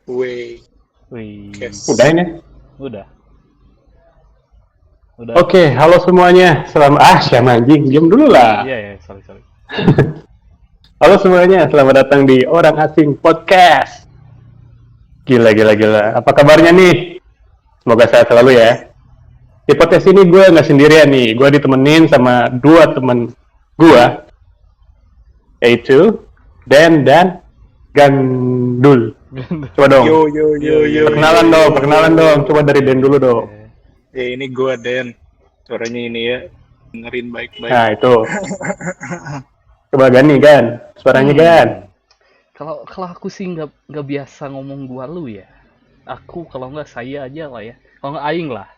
Wih, Wih, guys. Udah ini? udah. Oke, halo semuanya. Syam anjing, diam dulu lah. Iya, sorry. Halo semuanya, selamat datang di Orang Asing Podcast. Gila. Apa kabarnya nih? Semoga sehat selalu ya. Di podcast ini gue nggak sendirian nih. Gue ditemenin sama dua temen gue, yaitu Dan dan Gandul. Coba dong. Yo. Perkenalan dong. Coba dari Dan dulu dong. Ya ini gua Den. Suaranya ini ya. Dengerin baik-baik. Nah itu. Coba Gani Gan. Suaranya Gan. Kalau aku sih nggak biasa ngomong gua lu ya. Aku kalau nggak saya aja lah ya. Kalau nggak aing lah.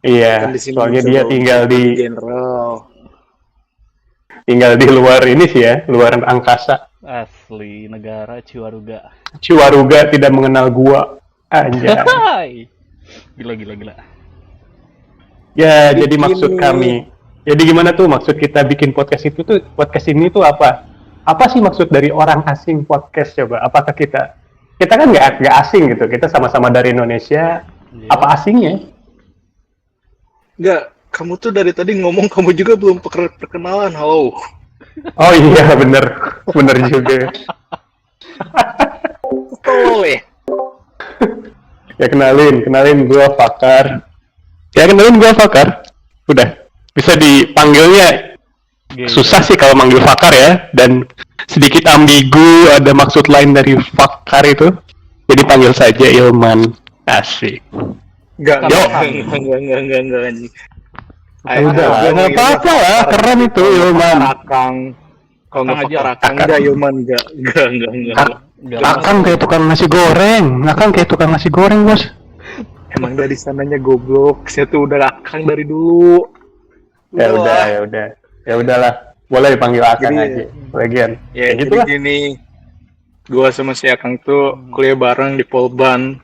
Iya. Kan di sini Soalnya bisa dia bawa tinggal di luar ini sih ya, luar angkasa. Asli negara Ciwaruga. Ciwaruga tidak mengenal gua. Anjay. Hai. Gila. Ya, jadi maksud kami. Jadi gimana tuh maksud kita bikin podcast ini tuh apa? Apa sih maksud dari Orang Asing Podcast coba? Apakah kita kan nggak asing gitu, kita sama-sama dari Indonesia. Iya. Apa asingnya? Enggak, kamu tuh dari tadi ngomong kamu juga belum perkenalan. Halo. Oh iya, bener juga. Boleh. Ya kenalin gua Fakar. Udah. Bisa dipanggilnya Gila. susah sih kalau manggil Fakar ya, dan sedikit ambigu, ada maksud lain dari Fakar itu. Jadi panggil saja Ilman. Asik. Enggak anjing. Udah, nggak apa-apa lah, keren itu Ilman. Akang. Kalau nggak Akang aja. fakar akang enggak Ilman enggak. Akang kayak tukang nasi goreng, bos. Emang dari sananya goblok. Saya tuh udah akang dari dulu. Ya udahlah. Boleh dipanggil Akang Jadi, aja. Lagian. Ya Kayak gitu jadi lah. gini. Gua sama si Akang tuh kuliah bareng di Polban.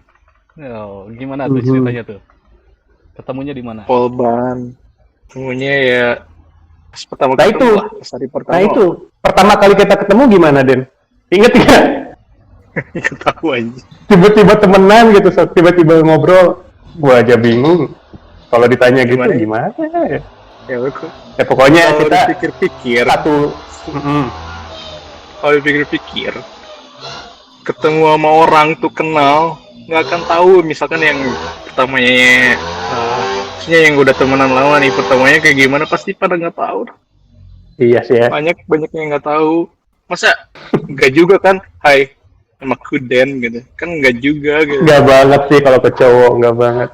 Oh, gimana tuh ceritanya tuh? Ketemunya di mana? Polban. Temunya ya pas pertama Nah, ketemu itu. lah, pas hari pertama. Nah itu, pertama kali kita ketemu gimana, Den? Ingat nggak? Ikut tahu aja. Tiba-tiba temenan gitu, tiba-tiba ngobrol. Gua aja bingung. Kalau ditanya gitu Gimana? gimana ya? Ya Ya pokoknya kalau kita dipikir-pikir, satu. kalau dipikir-pikir, ketemu sama orang tuh kenal, nggak akan tahu. Misalkan yang pertamanya, maksudnya yang udah temenan lama nih, pertamanya kayak gimana pasti pada nggak tahu. Iya sih ya. Banyak yang nggak tahu. Masa nggak juga kan? Hai, nama Kuden gitu. Kan nggak juga gitu. Nggak banget sih kalau ke cowok, nggak banget.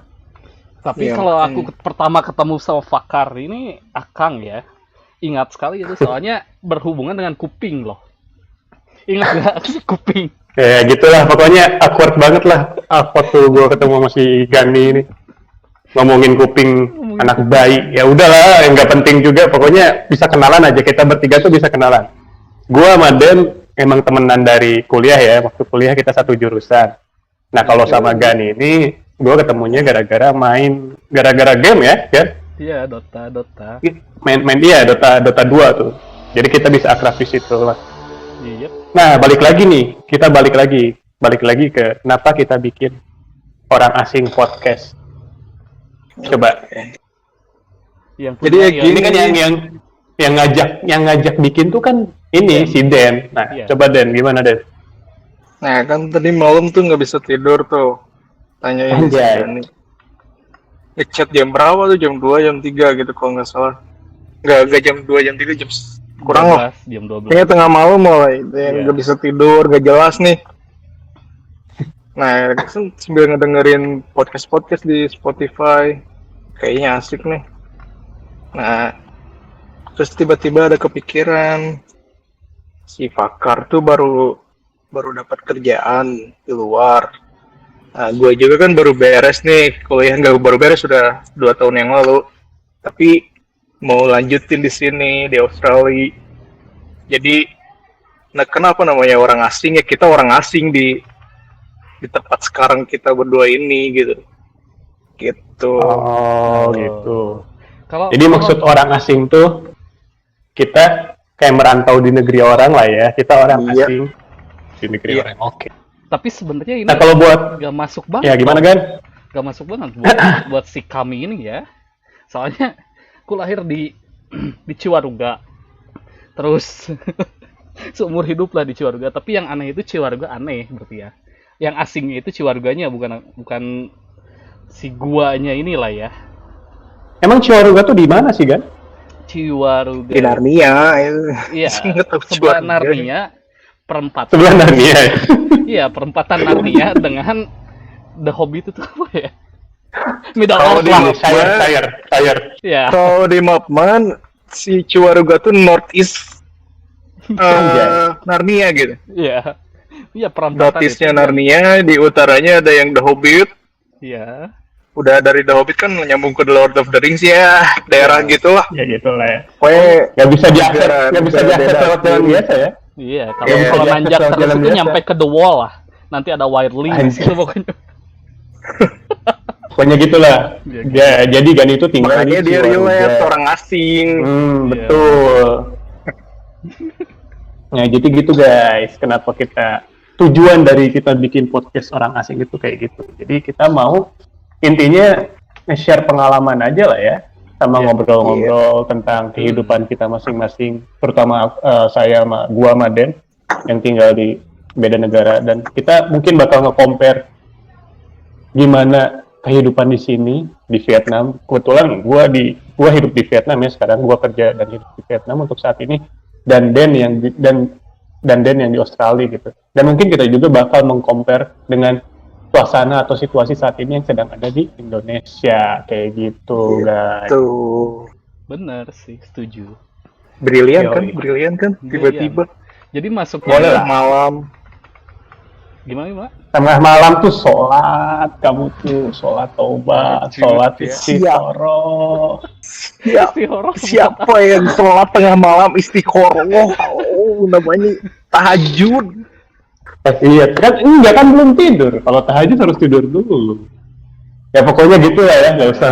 Tapi Iya, kalau aku pertama ketemu sama Fakar ini Akang ya. Ingat sekali itu soalnya berhubungan dengan kuping loh. Ingat nggak kuping? Ya gitulah, pokoknya awkward banget lah. Awkward tuh gue ketemu sama si Gani ini. Ngomongin kuping anak bayi. Ya udahlah, yang nggak penting juga. Pokoknya bisa kenalan aja, kita bertiga tuh bisa kenalan. Gue sama Den emang temenan dari kuliah ya. Waktu kuliah kita satu jurusan. Nah kalau sama Gani ini, gue ketemunya gara-gara game ya, kan? Iya, Dota. Main dia Dota 2 tuh. Jadi kita bisa akrab di situ lah. Iya. Nah, balik lagi ke kenapa kita bikin Orang Asing Podcast. Coba. Yang Jadi ya punya gini Ini kan yang ngajak bikin tuh kan ini si Den. Nah, Iya. coba Den, gimana Den? Nah kan tadi malam tuh nggak bisa tidur tuh. Tanyain si Anjay. Dani. Ngechat jam berapa tuh? Jam 2, jam 3 gitu kalau nggak salah. Nggak jam 2, jam 3, kurang lah. jam 12. Kayaknya tengah malam mulai. Yang Iya. nggak bisa tidur, nggak jelas nih. Nah, kan sambil ngedengerin podcast di Spotify. Kayaknya asik nih. Nah, terus tiba-tiba ada kepikiran. Si Fakar tuh baru dapat kerjaan di luar. Nah, gue juga kan baru beres nih, kuliah nggak baru beres sudah 2 tahun yang lalu. Tapi mau lanjutin di sini di Australia. Jadi, nah kenapa namanya orang asing ya? Kita orang asing di tempat sekarang kita berdua ini gitu. Gitu. Oh, gitu. Jadi Kalau maksud orang asing tuh kita kayak merantau di negeri orang lah ya. Kita orang Iya. asing di negeri Iya. orang. Oke. Tapi sebenarnya ini Nah kalau buat gak masuk banget. ya gimana kan? Gak masuk banget buat si kami ini ya. Soalnya aku lahir di di Ciwaruga. Terus seumur hidup lah di Ciwaruga. Tapi yang aneh itu Ciwaruga aneh berarti ya. Yang asingnya itu Ciwaruganya, bukan si guanya inilah ya. Emang Ciwaruga tuh di mana sih kan? Ciwaruga. Di Narnia. Iya. Nggak tahu Sebelah Ciwaruga. Narnia, perempatan. Sebelah Narnia. Iya, perempatan Narnia dengan The Hobbit itu apa ya? Middle Kalau Earth di lah. map Sayur. Iya. Kalau di Mapman si Ciwaruga tuh northeast Narnia gitu. Iya. Iya, perempatan Northeastnya itu. Narnia, di utaranya ada yang The Hobbit. Iya. Udah dari The Hobbit kan nyambung ke The Lord of the Rings ya, daerah gitulah. Ya gitu lah ya. Pokoknya Nggak bisa diakses, negara- nggak bisa negara diakses beda. lewat jalan biasa ya. Iya, kalau Iya, kalau di nanjak atas terus jalan itu biasa. nyampe ke the wall lah. Nanti ada wildling di situ pokoknya. Pokoknya gitulah. Ya, Ya, jadi Gan itu tinggal makanya di dia Ciwaruga. relate orang asing. Iya. Betul. Nah, jadi gitu guys. Kenapa kita tujuan dari kita bikin podcast orang asing itu kayak gitu. Jadi kita mau intinya nge-share pengalaman aja lah ya, sama Iya. ngobrol-ngobrol tentang kehidupan kita masing-masing, terutama gua sama Den yang tinggal di beda negara, dan kita mungkin bakal nge-compare gimana kehidupan di sini di Vietnam. Kebetulan gua hidup di Vietnam ya sekarang, gua kerja dan hidup di Vietnam untuk saat ini, dan Den yang di Australia gitu. Dan mungkin kita juga bakal meng-compare dengan suasana atau situasi saat ini yang sedang ada di Indonesia kayak gitu guys. Tuh, Bener sih, setuju. brilian Yoi. kan, tiba-tiba Jadi masuk Boleh lah. malam. gimana? Tengah malam tuh sholat, kamu tuh sholat taubat, Tahajud, sholat ya. istiqoroh. Ya, Si horor siapa yang sholat tengah malam istiqoroh? Oh, namanya tahajud. Iya, kan belum tidur. Kalau tahajud harus tidur dulu. Ya pokoknya gitu lah ya, nggak usah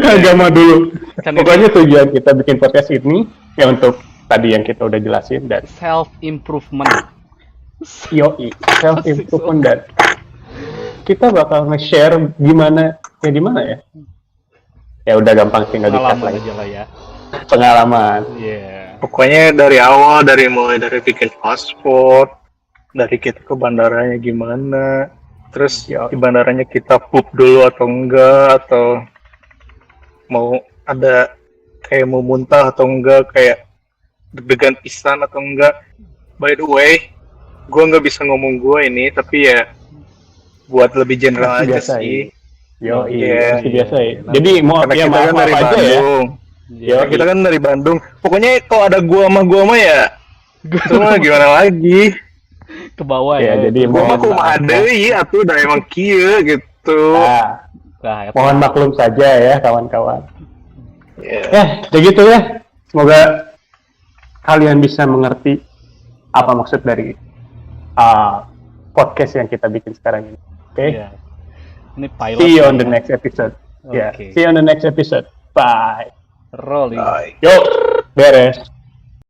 ke agama dulu. Kan Pokoknya tujuan kita bikin podcast ini ya untuk tadi yang kita udah jelasin, dan self improvement. yoi, self improvement, dan kita bakal nge-share gimana ya. Ya udah gampang tinggal di-cut Pengalaman lagi. aja lah ya. Pengalaman. Iya. Pokoknya mulai dari bikin paspor, dari kita ke bandaranya gimana, terus Ya. di bandaranya kita pup dulu atau enggak, atau mau ada kayak mau muntah atau enggak, kayak deg-degan pisan atau enggak. By the way, gue nggak bisa ngomong gue ini, tapi ya buat lebih general Masih aja biasa, sih. Yoi, Iya. masih biasa ya. Jadi mau Karena ya kita maaf kan dari aja ya. Bandung. Iya. Yoi. Kita kan dari Bandung. Pokoknya kalau ada gua mah ya, itu mah gimana lagi? Ke bawah Ya, ya. jadi Gua mah mohon kumaha maaf. deui atuh udah emang kieu gitu. Nah, Nah, ya, mohon maklum saja ya kawan-kawan. Ya. Ya, kayak gitu ya. Semoga kalian bisa mengerti apa maksud dari podcast yang kita bikin sekarang ini. Oke? Iya. Ini pilot. See you on ya. the next episode. Ya, Oke. see you on the next episode. Bye. Rolling. Bye. Yo, beres.